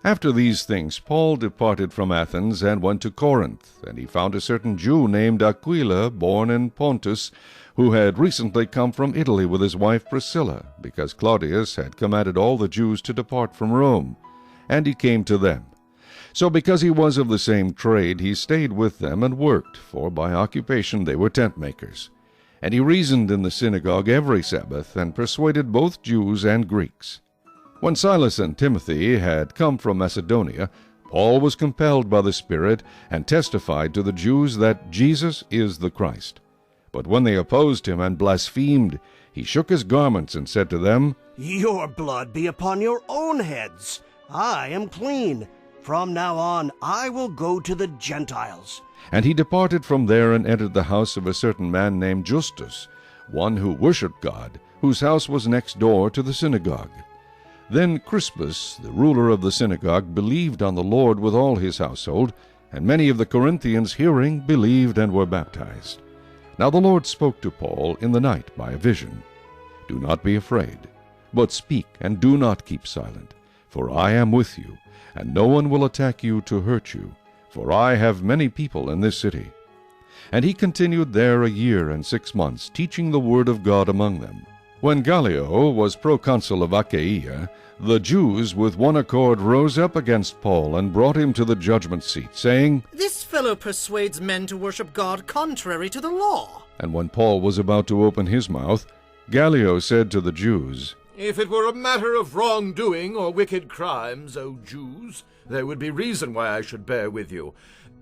After these things Paul departed from Athens and went to Corinth, and he found a certain Jew named Aquila, born in Pontus, who had recently come from Italy with his wife Priscilla, because Claudius had commanded all the Jews to depart from Rome. And he came to them. So because he was of the same trade, he stayed with them and worked, for by occupation they were tent-makers. And he reasoned in the synagogue every Sabbath, and persuaded both Jews and Greeks. When Silas and Timothy had come from Macedonia, Paul was compelled by the Spirit, and testified to the Jews that Jesus is the Christ. But when they opposed him and blasphemed, he shook his garments and said to them, Your blood be upon your own heads. I am clean. From now on I will go to the Gentiles. And he departed from there and entered the house of a certain man named Justus, one who worshipped God, whose house was next door to the synagogue. Then Crispus, the ruler of the synagogue, believed on the Lord with all his household, and many of the Corinthians hearing believed and were baptized. Now the Lord spoke to Paul in the night by a vision. Do not be afraid, but speak, and do not keep silent, for I am with you, and no one will attack you to hurt you, for I have many people in this city. And he continued there 1 year and 6 months, teaching the word of God among them. When Gallio was proconsul of Achaia, the Jews with one accord rose up against Paul and brought him to the judgment seat, saying, This fellow persuades men to worship God contrary to the law. And when Paul was about to open his mouth, Gallio said to the Jews, If it were a matter of wrongdoing or wicked crimes, O Jews, there would be reason why I should bear with you.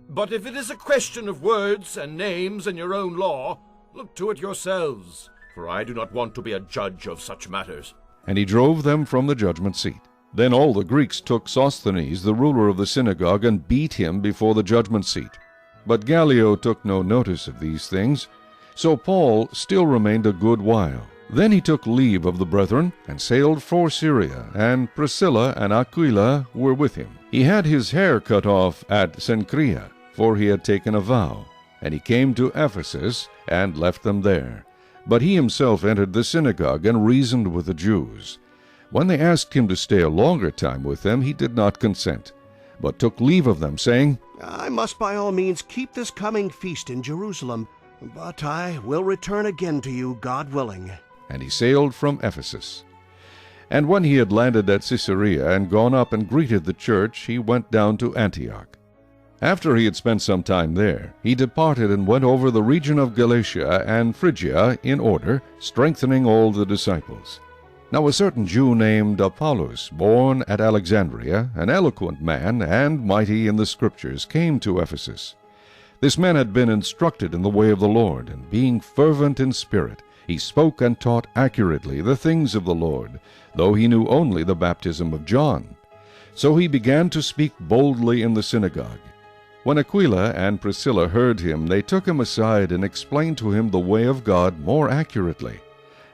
But if it is a question of words and names and your own law, look to it yourselves, for I do not want to be a judge of such matters. And he drove them from the judgment seat. Then all the Greeks took Sosthenes, the ruler of the synagogue, and beat him before the judgment seat. But Gallio took no notice of these things. So Paul still remained a good while. Then he took leave of the brethren, and sailed for Syria, and Priscilla and Aquila were with him. He had his hair cut off at Cenchrea, for he had taken a vow. And he came to Ephesus, and left them there. But he himself entered the synagogue, and reasoned with the Jews. When they asked him to stay a longer time with them, he did not consent, but took leave of them, saying, I must by all means keep this coming feast in Jerusalem, but I will return again to you, God willing. And he sailed from Ephesus. And when he had landed at Caesarea and gone up and greeted the church, he went down to Antioch. After he had spent some time there, he departed and went over the region of Galatia and Phrygia in order, strengthening all the disciples. Now a certain Jew named Apollos, born at Alexandria, an eloquent man and mighty in the Scriptures, came to Ephesus. This man had been instructed in the way of the Lord, and being fervent in spirit, he spoke and taught accurately the things of the Lord, though he knew only the baptism of John. So he began to speak boldly in the synagogue. When Aquila and Priscilla heard him, they took him aside and explained to him the way of God more accurately.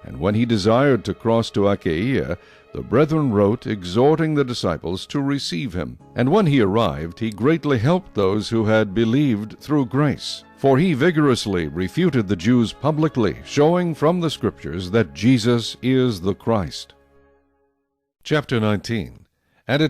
And when he desired to cross to Achaia, the brethren wrote, exhorting the disciples to receive him. And when he arrived, he greatly helped those who had believed through grace. For he vigorously refuted the Jews publicly, showing from the Scriptures that Jesus is the Christ. Chapter 19.